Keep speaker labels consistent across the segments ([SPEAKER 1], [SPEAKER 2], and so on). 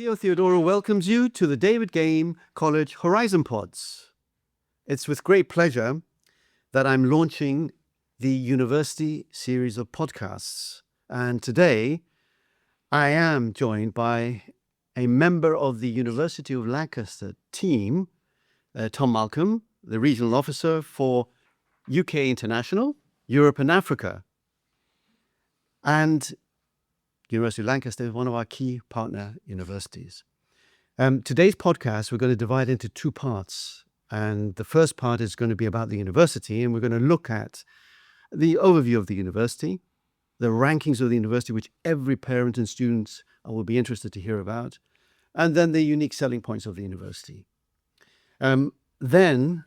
[SPEAKER 1] Theo Theodorou welcomes you to the David Game College Horizon Pods. It's with great pleasure that I'm launching the university series of podcasts. And today I am joined by a member of the University of Lancaster team, Tom Malcolm, the regional officer for UK International, Europe and Africa. And University of Lancaster is one of our key partner universities. Today's podcast, we're going to divide into two parts. And the first part is going to be about the university, and we're going to look at the overview of the university, the rankings of the university, which every parent and student will be interested to hear about, and then the unique selling points of the university. Then,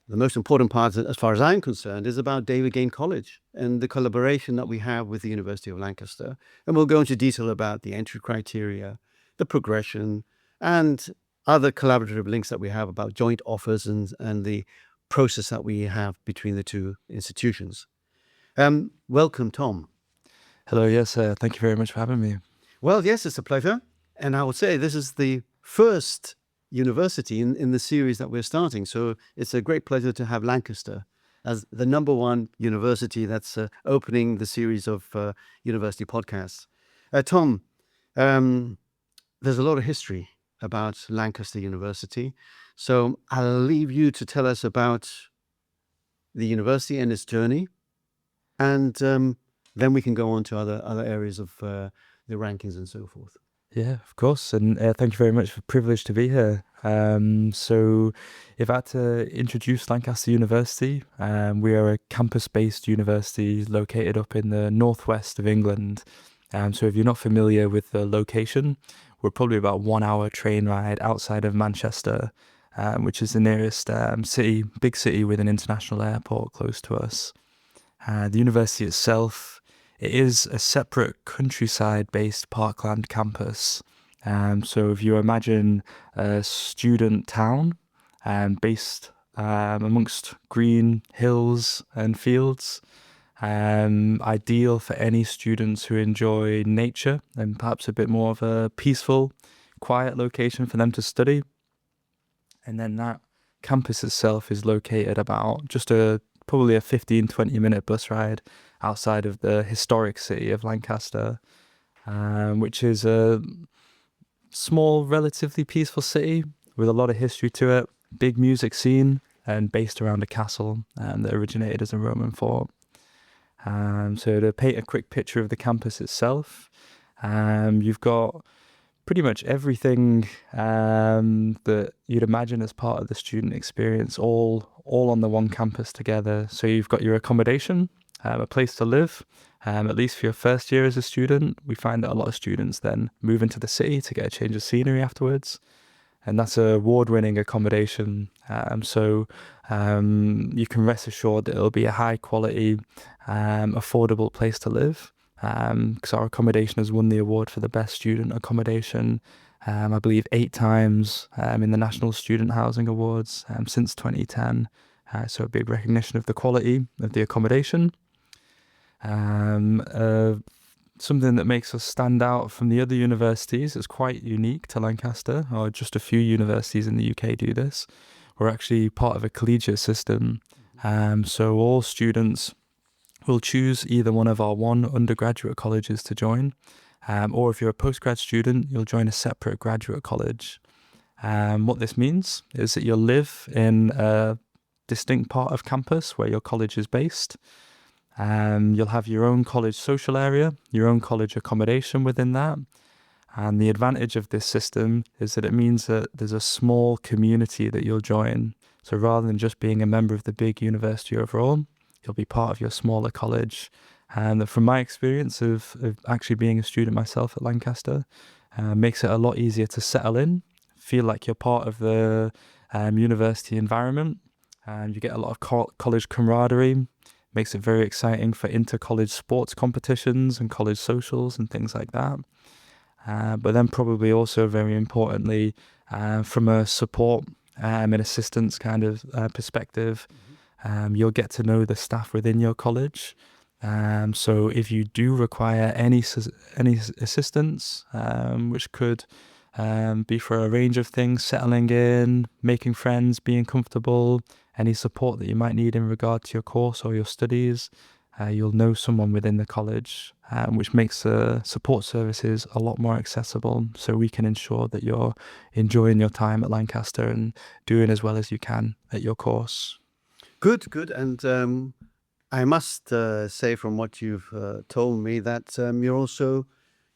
[SPEAKER 1] the most important part, as far as I'm concerned, is about David Game College and the collaboration that we have with the University of Lancaster. And we'll go into detail about the entry criteria, the progression, and other collaborative links that we have about joint offers and the process that we have between the two institutions. Welcome, Tom.
[SPEAKER 2] Hello, yes, thank you very much for having me.
[SPEAKER 1] Well, yes, it's a pleasure. And I would say this is the first university in the series that we're starting. So it's a great pleasure to have Lancaster as the number one university that's opening the series of university podcasts. Tom, there's a lot of history about Lancaster University. So I'll leave you to tell us about the university and its journey. And then we can go on to other areas of the rankings and so forth.
[SPEAKER 2] Yeah, of course, and thank you very much for the privilege to be here. So if I had to introduce Lancaster University, we are a campus-based university located up in the northwest of England. So if you're not familiar with the location, we're probably about 1 hour train ride outside of Manchester, which is the nearest big city with an international airport close to us. The university itself, it is a separate countryside-based parkland campus. So if you imagine a student town based amongst green hills and fields, ideal for any students who enjoy nature and perhaps a bit more of a peaceful, quiet location for them to study. And then that campus itself is located about just probably a 15-20 minute bus ride outside of the historic city of Lancaster, which is a small, relatively peaceful city with a lot of history to it, big music scene, and based around a castle that originated as a Roman fort. So to paint a quick picture of the campus itself, you've got pretty much everything that you'd imagine as part of the student experience, all on the one campus together. So you've got your accommodation, a place to live, at least for your first year as a student. We find that a lot of students then move into the city to get a change of scenery afterwards. And that's an award-winning accommodation. So you can rest assured that it'll be a high-quality, affordable place to live. Because our accommodation has won the award for the best student accommodation, I believe 8 times in the National Student Housing Awards since 2010. So a big recognition of the quality of the accommodation. Something that makes us stand out from the other universities is quite unique to Lancaster, or just a few universities in the UK do this. We're actually part of a collegiate system. So all students will choose either one of our undergraduate colleges to join, or if you're a postgrad student, you'll join a separate graduate college. What this means is that you'll live in a distinct part of campus where your college is based. You'll have your own college social area, your own college accommodation within that. And the advantage of this system is that it means that there's a small community that you'll join. So rather than just being a member of the big university overall, you'll be part of your smaller college. And from my experience of actually being a student myself at Lancaster, makes it a lot easier to settle in, feel like you're part of the university environment. You get a lot of college camaraderie, makes it very exciting for inter-college sports competitions and college socials and things like that. But then probably also very importantly, from a support and assistance kind of perspective, you'll get to know the staff within your college. So if you do require any assistance, which could be for a range of things, settling in, making friends, being comfortable, any support that you might need in regard to your course or your studies. You'll know someone within the college, which makes the support services a lot more accessible, so we can ensure that you're enjoying your time at Lancaster and doing as well as you can at your course.
[SPEAKER 1] Good, good. And I must say from what you've told me that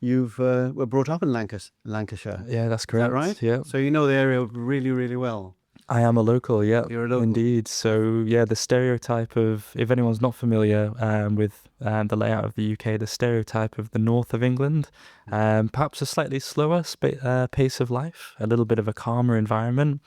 [SPEAKER 1] you were brought up in Lancashire.
[SPEAKER 2] Yeah, that's
[SPEAKER 1] Is that
[SPEAKER 2] correct.
[SPEAKER 1] right?
[SPEAKER 2] Yeah.
[SPEAKER 1] So you know the area really, really well.
[SPEAKER 2] I am a local, yeah,
[SPEAKER 1] You're a local.
[SPEAKER 2] indeed. So yeah, the stereotype of, if anyone's not familiar with the layout of the UK, the stereotype of the north of England, perhaps a slightly slower pace of life, a little bit of a calmer environment,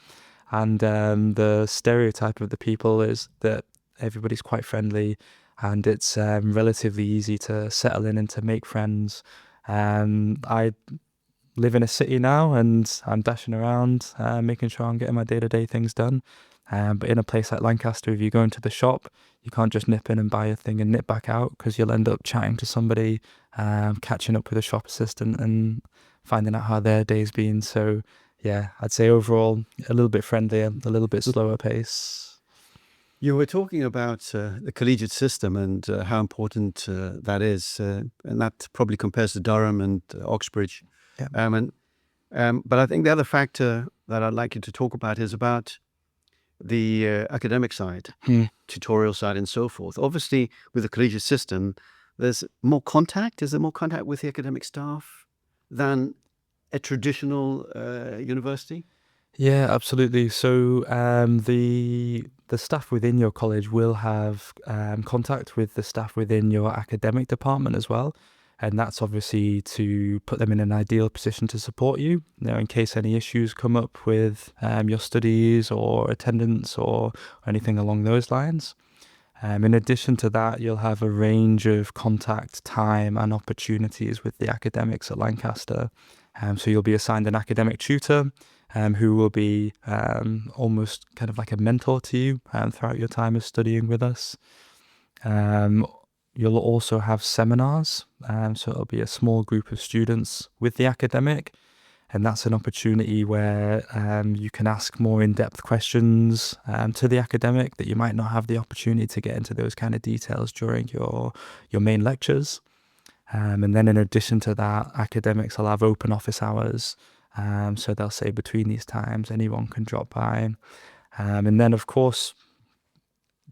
[SPEAKER 2] and the stereotype of the people is that everybody's quite friendly, and it's relatively easy to settle in and to make friends. I live in a city now, and I'm dashing around, making sure I'm getting my day-to-day things done. But in a place like Lancaster, if you go into the shop, you can't just nip in and buy a thing and nip back out, because you'll end up chatting to somebody, catching up with a shop assistant and finding out how their day's been. So yeah, I'd say overall a little bit friendlier, a little bit slower pace.
[SPEAKER 1] You were talking about the collegiate system and how important that is, and that probably compares to Durham and Oxbridge.
[SPEAKER 2] Yeah.
[SPEAKER 1] But I think the other factor that I'd like you to talk about is about the academic side, tutorial side, and so forth. Obviously, with the collegiate system, there's more contact. Is there more contact with the academic staff than a traditional university?
[SPEAKER 2] Yeah, absolutely. So the staff within your college will have contact with the staff within your academic department as well. And that's obviously to put them in an ideal position to support you, in case any issues come up with your studies or attendance or anything along those lines. In addition to that, you'll have a range of contact, time, and opportunities with the academics at Lancaster. So you'll be assigned an academic tutor who will be almost kind of like a mentor to you throughout your time of studying with us. You'll also have seminars, so it'll be a small group of students with the academic, and that's an opportunity where you can ask more in-depth questions to the academic that you might not have the opportunity to get into those kind of details during your main lectures. And then in addition to that, academics will have open office hours, so they'll say between these times anyone can drop by. And then of course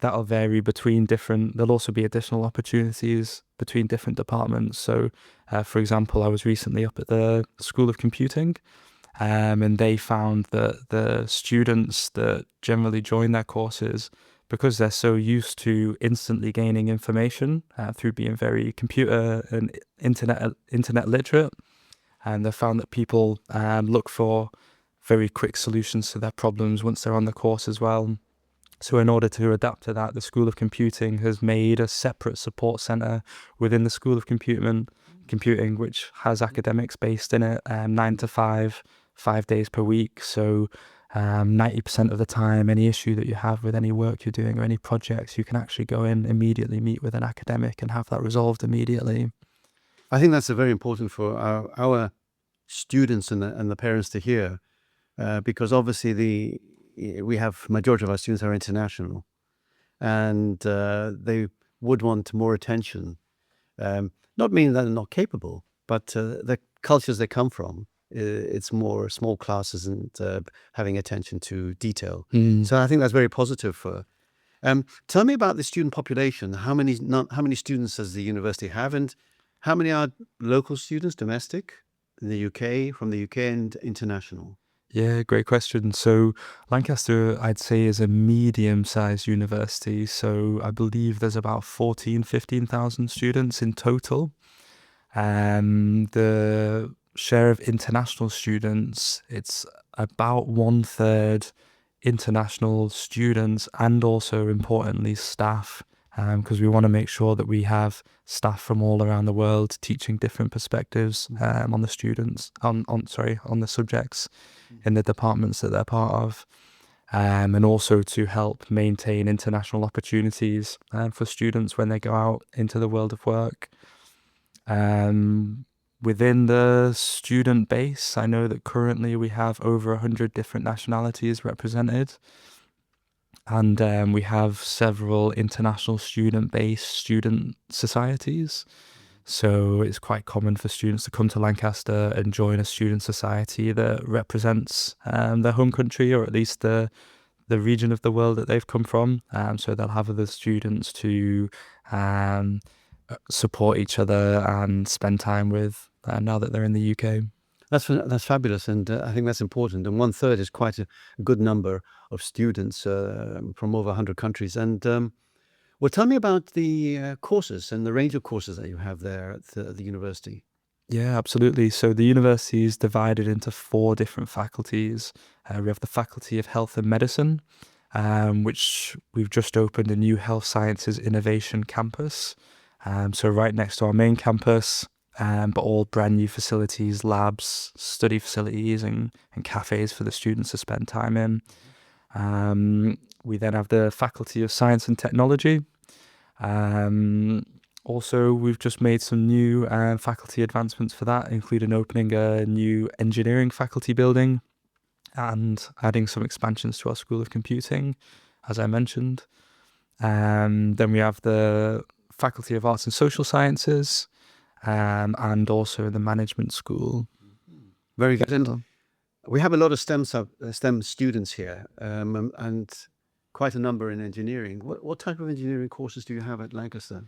[SPEAKER 2] that'll vary between there'll also be additional opportunities between different departments. So for example, I was recently up at the School of Computing, and they found that the students that generally join their courses, because they're so used to instantly gaining information through being very computer and internet literate, and they found that people look for very quick solutions to their problems once they're on the course as well. So in order to adapt to that, the School of Computing has made a separate support centre within the School of Computing, which has academics based in it, 9 to 5, 5 days per week. So 90% of the time, any issue that you have with any work you're doing or any projects, you can actually go in, immediately meet with an academic and have that resolved immediately.
[SPEAKER 1] I think that's very important for our students and the parents to hear, because obviously we have majority of our students are international, and they would want more attention. Not meaning that they're not capable, but the cultures they come from, it's more small classes and having attention to detail. So I think that's very positive for. Tell me about the student population. How many students does the university have, and how many are local students, domestic, in the UK, from the UK, and international?
[SPEAKER 2] Yeah, great question. So Lancaster, I'd say, is a medium-sized university. So I believe there's about 15,000 students in total. The share of international students, it's about 1/3 international students, and also importantly staff, because we want to make sure that we have staff from all around the world teaching different perspectives on the students, on the subjects in the departments that they're part of, and also to help maintain international opportunities for students when they go out into the world of work. Within the student base, I know that currently we have over 100 different nationalities represented. And we have several international student-based student societies. So it's quite common for students to come to Lancaster and join a student society that represents their home country, or at least the region of the world that they've come from. So they'll have other students to support each other and spend time with now that they're in the UK.
[SPEAKER 1] That's fabulous, and I think that's important. And 1/3 is quite a good number of students from over 100 countries. And well, tell me about the courses and the range of courses that you have there at the university.
[SPEAKER 2] Yeah, absolutely. So the university is divided into 4 different faculties. We have the Faculty of Health and Medicine, which we've just opened a new Health Sciences Innovation campus. So right next to our main campus, but all brand new facilities, labs, study facilities, and cafes for the students to spend time in. We then have the Faculty of Science and Technology. Also, we've just made some new faculty advancements for that, including opening a new engineering faculty building and adding some expansions to our School of Computing, as I mentioned. Then we have the Faculty of Arts and Social Sciences, and also the Management School.
[SPEAKER 1] Very good. And we have a lot of STEM students here, and quite a number in engineering. What type of engineering courses do you have at Lancaster?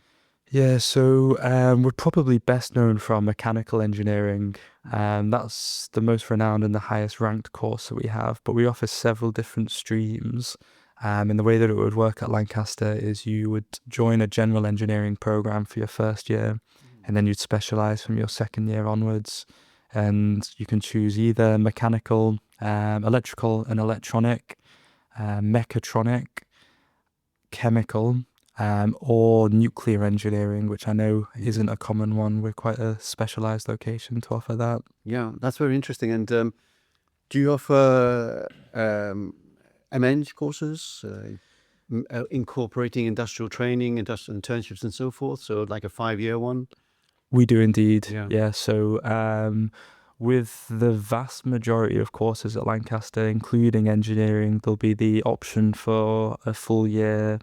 [SPEAKER 2] Yeah, so we're probably best known for our mechanical engineering. That's the most renowned and the highest ranked course that we have, but we offer several different streams. And the way that it would work at Lancaster is you would join a general engineering program for your first year, and then you'd specialize from your second year onwards. And you can choose either mechanical, electrical and electronic, mechatronic, chemical, or nuclear engineering, which I know isn't a common one. We're quite a specialized location to offer that.
[SPEAKER 1] Yeah, that's very interesting. And do you offer MEng courses, incorporating industrial training, industrial internships and so forth? So like a 5-year one?
[SPEAKER 2] We do indeed.
[SPEAKER 1] Yeah.
[SPEAKER 2] Yeah. So with the vast majority of courses at Lancaster, including engineering, there'll be the option for a full year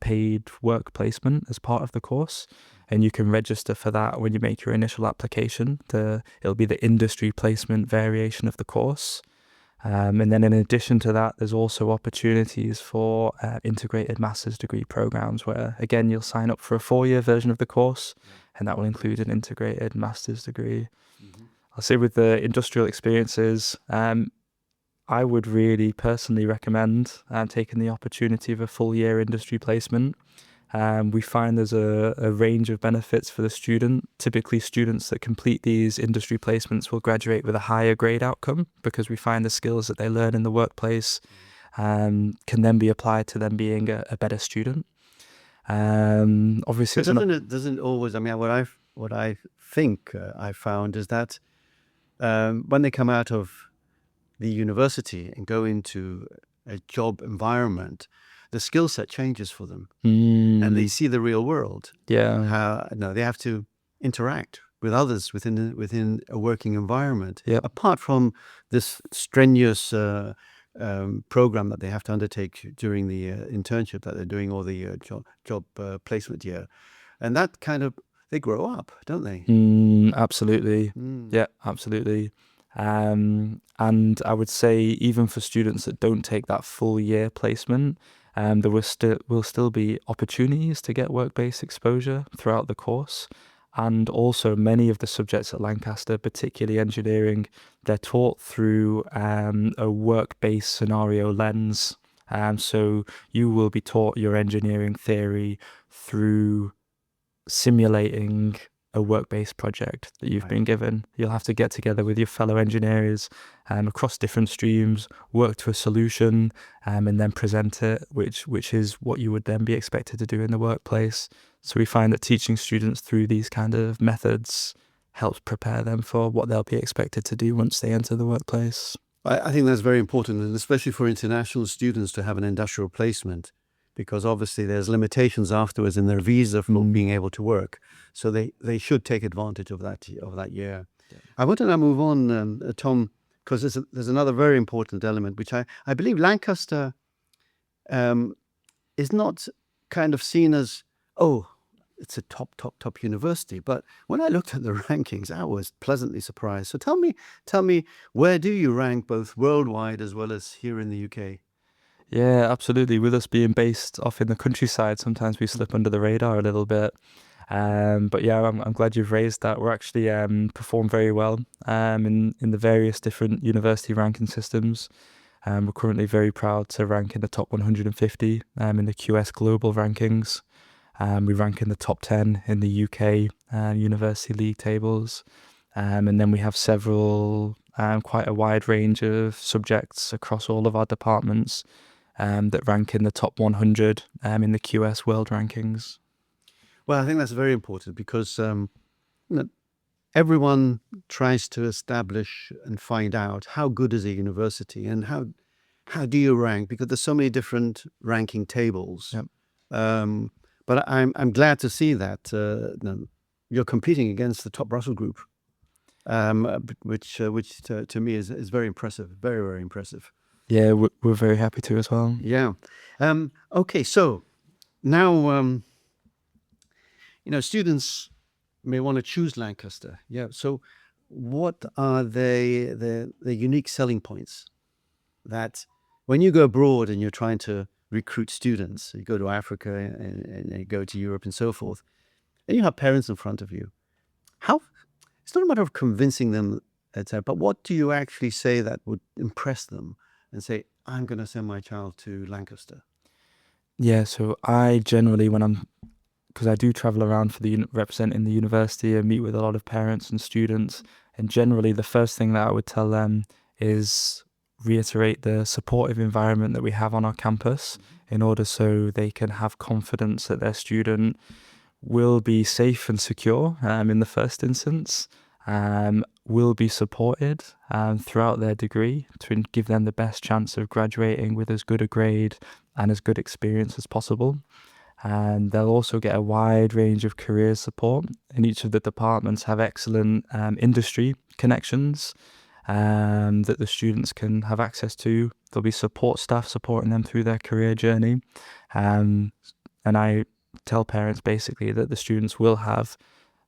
[SPEAKER 2] paid work placement as part of the course. And you can register for that when you make your initial application. It'll be the industry placement variation of the course. And then in addition to that, there's also opportunities for integrated master's degree programs where, again, you'll sign up for a 4-year version of the course, and that will include an integrated master's degree. I'll say with the industrial experiences, I would really personally recommend taking the opportunity of a full year industry placement. We find there's a range of benefits for the student. Typically, students that complete these industry placements will graduate with a higher grade outcome because we find the skills that they learn in the workplace can then be applied to them being a better student. Obviously,
[SPEAKER 1] But doesn't always. I mean, what I think I found is that when they come out of the university and go into a job environment, the skill set changes for them, and they see the real world.
[SPEAKER 2] Yeah.
[SPEAKER 1] How they have to interact with others within a working environment.
[SPEAKER 2] Yep.
[SPEAKER 1] Apart from this strenuous program that they have to undertake during the internship that they're doing, or the job placement year, and that kind of, they grow up, don't they?
[SPEAKER 2] Absolutely. Yeah, absolutely. And I would say even for students that don't take that full year placement, there will still be opportunities to get work-based exposure throughout the course. And also many of the subjects at Lancaster, particularly engineering, they're taught through a work-based scenario lens. So you will be taught your engineering theory through simulating a work-based project that you've been given. You'll have to get together with your fellow engineers across different streams, work to a solution, and then present it, which is what you would then be expected to do in the workplace. So we find that teaching students through these kind of methods helps prepare them for what they'll be expected to do once they enter the workplace.
[SPEAKER 1] I think that's very important, and especially for international students to have an industrial placement, because obviously there's limitations afterwards in their visa for being able to work. So they should take advantage of that year.
[SPEAKER 2] Yeah.
[SPEAKER 1] I want to now move on, Tom, because there's another very important element, which I believe Lancaster is not kind of seen as, oh, it's a top university. But when I looked at the rankings, I was pleasantly surprised. So tell me, where do you rank both worldwide as well as here in the UK?
[SPEAKER 2] Yeah, absolutely. With us being based off in the countryside, sometimes we slip under the radar a little bit. But yeah, I'm glad you've raised that. We're actually perform very well in the various different university ranking systems. We're currently very proud to rank in the top 150 in the QS Global rankings. We rank in the top 10 in the UK University League tables. And then we have several, quite a wide range of subjects across all of our departments that rank in the top 100 in the QS World rankings.
[SPEAKER 1] Well, I think that's very important because everyone tries to establish and find out how good is a university and how do you rank, because there's so many different ranking tables.
[SPEAKER 2] Yep.
[SPEAKER 1] But I'm glad to see that you're competing against the top Russell group, which to me is very impressive, very, very impressive.
[SPEAKER 2] Yeah, we're very happy to as well.
[SPEAKER 1] Yeah. Okay, so now students may want to choose Lancaster. Yeah. So what are the unique selling points that when you go abroad and you're trying to recruit students, you go to Africa and you go to Europe and so forth, and you have parents in front of you, it's not a matter of convincing them, etc., but what do you actually say that would impress them and say, I'm going to send my child to Lancaster?
[SPEAKER 2] Yeah, so I generally, because I do travel around for representing the university and meet with a lot of parents and students, and generally the first thing that I would tell them is reiterate the supportive environment that we have on our campus in order so they can have confidence that their student will be safe and secure in the first instance, will be supported throughout their degree to give them the best chance of graduating with as good a grade and as good experience as possible. And they'll also get a wide range of career support, and each of the departments have excellent industry connections that the students can have access to. There'll be support staff supporting them through their career journey. And I tell parents basically that the students will have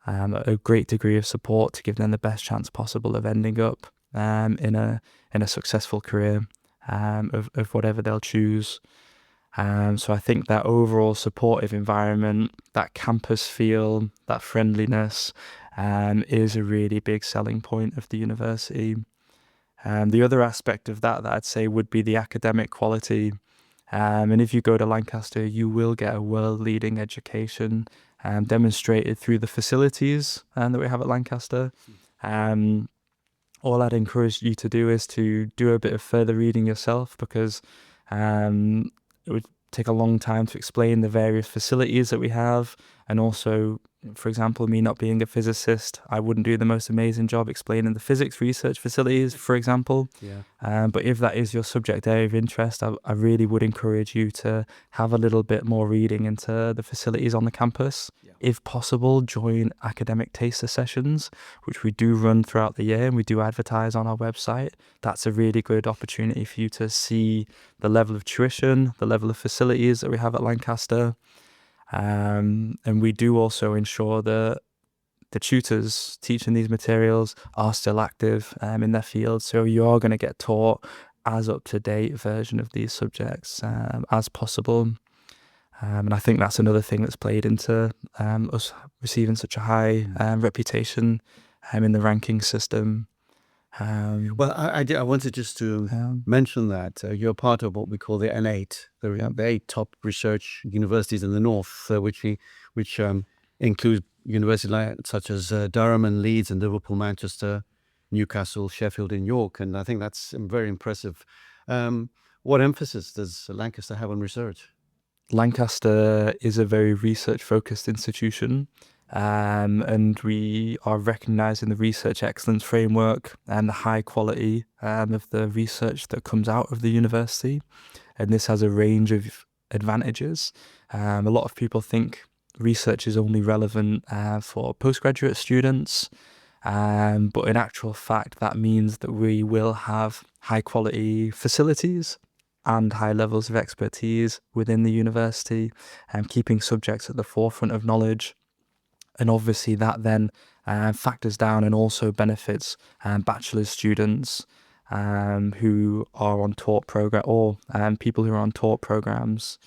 [SPEAKER 2] a great degree of support to give them the best chance possible of ending up in a successful career of whatever they'll choose. So I think that overall supportive environment, that campus feel, that friendliness is a really big selling point of the university. The other aspect of that I'd say would be the academic quality. And if you go to Lancaster, you will get a world-leading education demonstrated through the facilities that we have at Lancaster. All I'd encourage you to do is to do a bit of further reading yourself, because it would take a long time to explain the various facilities that we have. And also, for example, me not being a physicist, I wouldn't do the most amazing job explaining the physics research facilities, for example.
[SPEAKER 1] Yeah.
[SPEAKER 2] But if that is your subject area of interest, I really would encourage you to have a little bit more reading into the facilities on the campus.
[SPEAKER 1] Yeah.
[SPEAKER 2] If possible, join academic taster sessions, which we do run throughout the year and we do advertise on our website. That's a really good opportunity for you to see the level of tuition, the level of facilities that we have at Lancaster. And we do also ensure that the tutors teaching these materials are still active in their field. So you are going to get taught as up-to-date version of these subjects as possible. And I think that's another thing that's played into us receiving such a high reputation in the ranking system.
[SPEAKER 1] Well, I wanted just to mention that you're part of what we call the N8, the 8 top research universities in the north, which include universities such as Durham and Leeds and Liverpool, Manchester, Newcastle, Sheffield, and York. And I think that's very impressive. What emphasis does Lancaster have on research?
[SPEAKER 2] Lancaster is a very research-focused institution. And we are recognised in the research excellence framework and the high quality of the research that comes out of the university. And this has a range of advantages. A lot of people think research is only relevant for postgraduate students, but in actual fact, that means that we will have high quality facilities and high levels of expertise within the university, and keeping subjects at the forefront of knowledge. And obviously that then factors down and also benefits bachelor's students who are on taught program, or people who are on taught programs.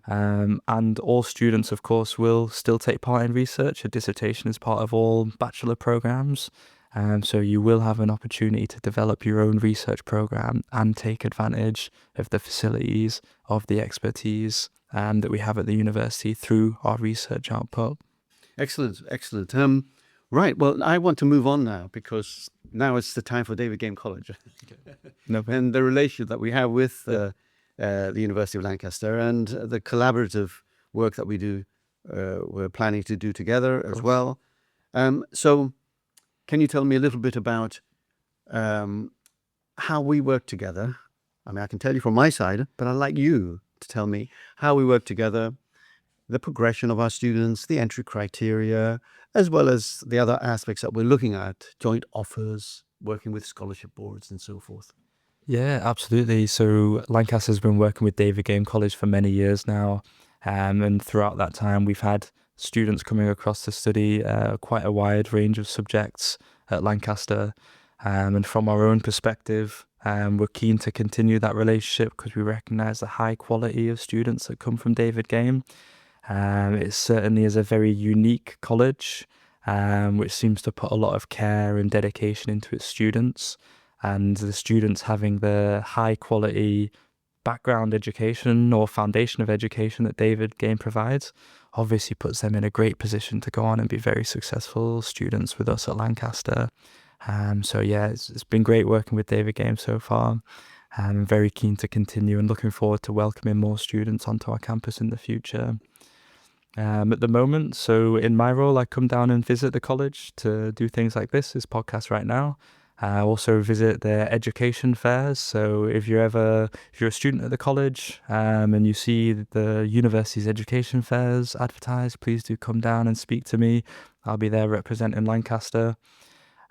[SPEAKER 2] And all students, of course, will still take part in research. A dissertation is part of all bachelor programs. So you will have an opportunity to develop your own research program and take advantage of the facilities, of the expertise that we have at the university through our research output.
[SPEAKER 1] Excellent, excellent. Right, well, I want to move on now, because now it's the time for David Game College.
[SPEAKER 2] No,
[SPEAKER 1] And the relationship that we have with the University of Lancaster, and the collaborative work that we do, we're planning to do together as well. So can you tell me a little bit about how we work together? I mean, I can tell you from my side, but I'd like you to tell me how we work together, the progression of our students, the entry criteria, as well as the other aspects that we're looking at, joint offers, working with scholarship boards and so forth.
[SPEAKER 2] Yeah, absolutely. So Lancaster's been working with David Game College for many years now. And throughout that time, we've had students coming across to study quite a wide range of subjects at Lancaster. And from our own perspective, we're keen to continue that relationship because we recognise the high quality of students that come from David Game. It certainly is a very unique college, which seems to put a lot of care and dedication into its students. And the students having the high quality background education or foundation of education that David Game provides obviously puts them in a great position to go on and be very successful students with us at Lancaster. So yeah, it's been great working with David Game so far. I'm very keen to continue and looking forward to welcoming more students onto our campus in the future. At the moment, so in my role, I come down and visit the college to do things like this podcast right now. I also visit their education fairs. So if you're a student at the college and you see the university's education fairs advertised, please do come down and speak to me. I'll be there representing Lancaster.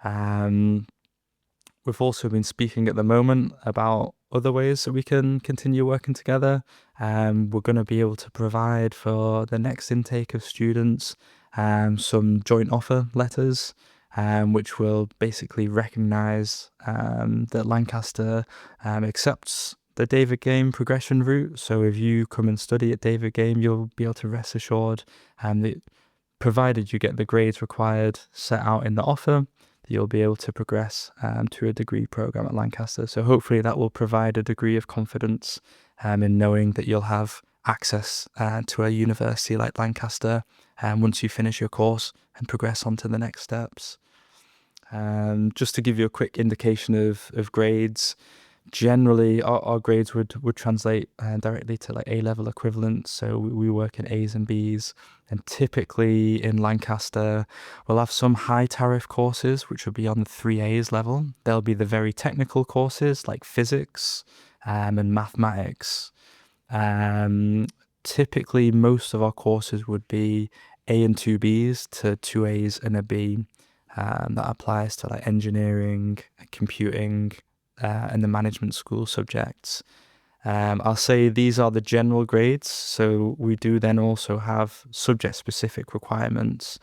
[SPEAKER 2] We've also been speaking at the moment about other ways that we can continue working together. We're going to be able to provide for the next intake of students some joint offer letters, which will basically recognise that Lancaster accepts the David Game progression route. So if you come and study at David Game, you'll be able to rest assured that provided you get the grades required set out in the offer, you'll be able to progress to a degree program at Lancaster. So hopefully that will provide a degree of confidence in knowing that you'll have access to a university like Lancaster once you finish your course and progress on to the next steps. Just to give you a quick indication of grades, generally our grades would translate directly to like A-level equivalents. So we work in A's and B's, and typically in Lancaster we'll have some high tariff courses which will be on the 3A's level. There'll be the very technical courses like physics and mathematics. Typically most of our courses would be A and 2B's to 2A's and a B. That applies to like engineering, computing, and the management school subjects. I'll say these are the general grades. So we do then also have subject specific requirements.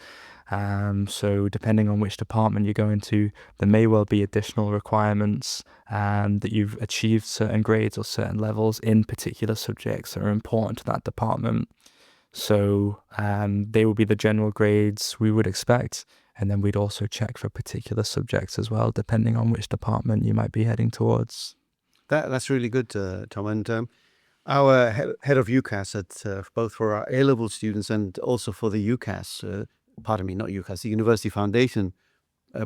[SPEAKER 2] So depending on which department you go into, there may well be additional requirements that you've achieved certain grades or certain levels in particular subjects that are important to that department. So they will be the general grades we would expect. And then we'd also check for particular subjects as well, depending on which department you might be heading towards.
[SPEAKER 1] That's really good, Tom. And our head of UCAS, both for our A-level students and also for the UCAS, not UCAS, the University Foundation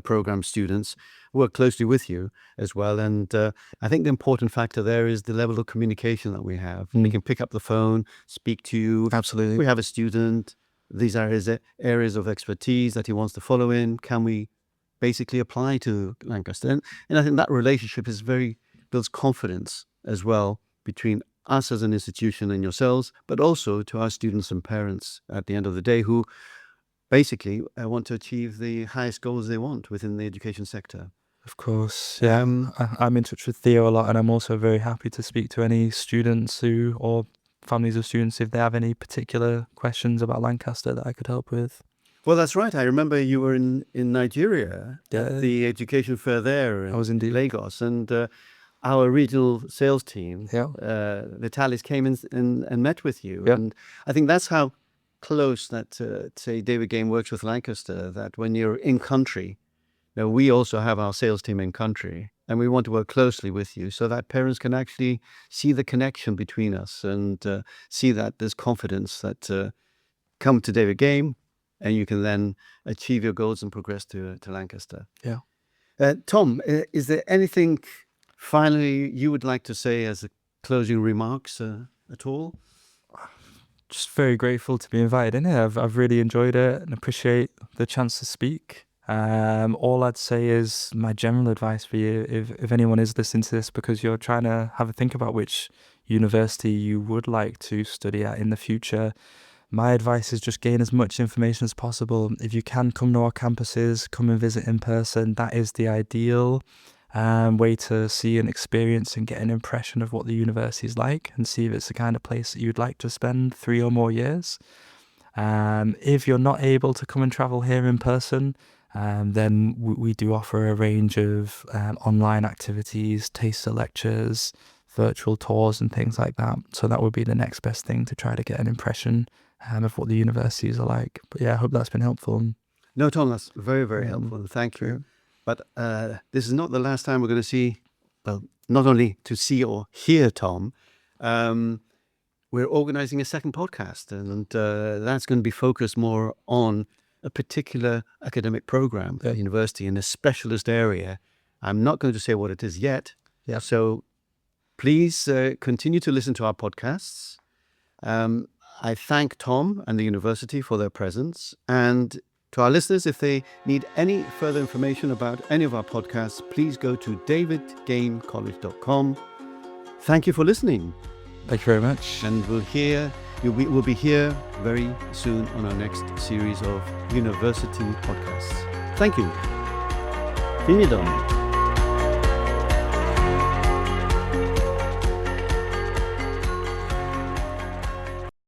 [SPEAKER 1] program students, work closely with you as well. And I think the important factor there is the level of communication that we have. We can pick up the phone, speak to you.
[SPEAKER 2] Absolutely.
[SPEAKER 1] We have a student. These are his areas of expertise that he wants to follow in. Can we basically apply to Lancaster? And I think that relationship builds confidence as well between us as an institution and yourselves, but also to our students and parents at the end of the day who basically want to achieve the highest goals they want within the education sector.
[SPEAKER 2] Of course, yeah. I'm in touch with Theo a lot, and I'm also very happy to speak to any students or families of students if they have any particular questions about Lancaster that I could help with.
[SPEAKER 1] Well, that's right. I remember you were in Nigeria at the education fair there
[SPEAKER 2] I was indeed.
[SPEAKER 1] Lagos, and our regional sales team,
[SPEAKER 2] Yeah.
[SPEAKER 1] Vitalis, came in and met with you.
[SPEAKER 2] Yeah.
[SPEAKER 1] And I think that's how close that, say, David Game works with Lancaster, that when you're in country, we also have our sales team in country, and we want to work closely with you so that parents can actually see the connection between us and see that there's confidence that come to David Game, and you can then achieve your goals and progress to Lancaster.
[SPEAKER 2] Yeah.
[SPEAKER 1] Tom, is there anything finally you would like to say as a closing remarks at all?
[SPEAKER 2] Just very grateful to be invited in here. I've really enjoyed it and appreciate the chance to speak. All I'd say is my general advice for you, if anyone is listening to this because you're trying to have a think about which university you would like to study at in the future, my advice is just gain as much information as possible. If you can come to our campuses, come and visit in person. That is the ideal way to see and experience and get an impression of what the university is like and see if it's the kind of place that you'd like to spend 3 or more years. If you're not able to come and travel here in person, then we do offer a range of online activities, taster lectures, virtual tours and things like that. So that would be the next best thing to try to get an impression of what the universities are like. But yeah, I hope that's been helpful.
[SPEAKER 1] No, Tom, that's very, very helpful. Thank you. But this is not the last time we're going to see, well, not only to see or hear Tom, we're organizing a second podcast, and that's going to be focused more on a particular academic program at the university in a specialist area. I'm not going to say what it is yet.
[SPEAKER 2] Yeah.
[SPEAKER 1] So please continue to listen to our podcasts. I thank Tom and the university for their presence. And to our listeners, if they need any further information about any of our podcasts, please go to davidgamecollege.com. Thank you for listening.
[SPEAKER 2] Thank you very much.
[SPEAKER 1] And we'll be here very soon on our next series of university podcasts. Thank you. Fini done.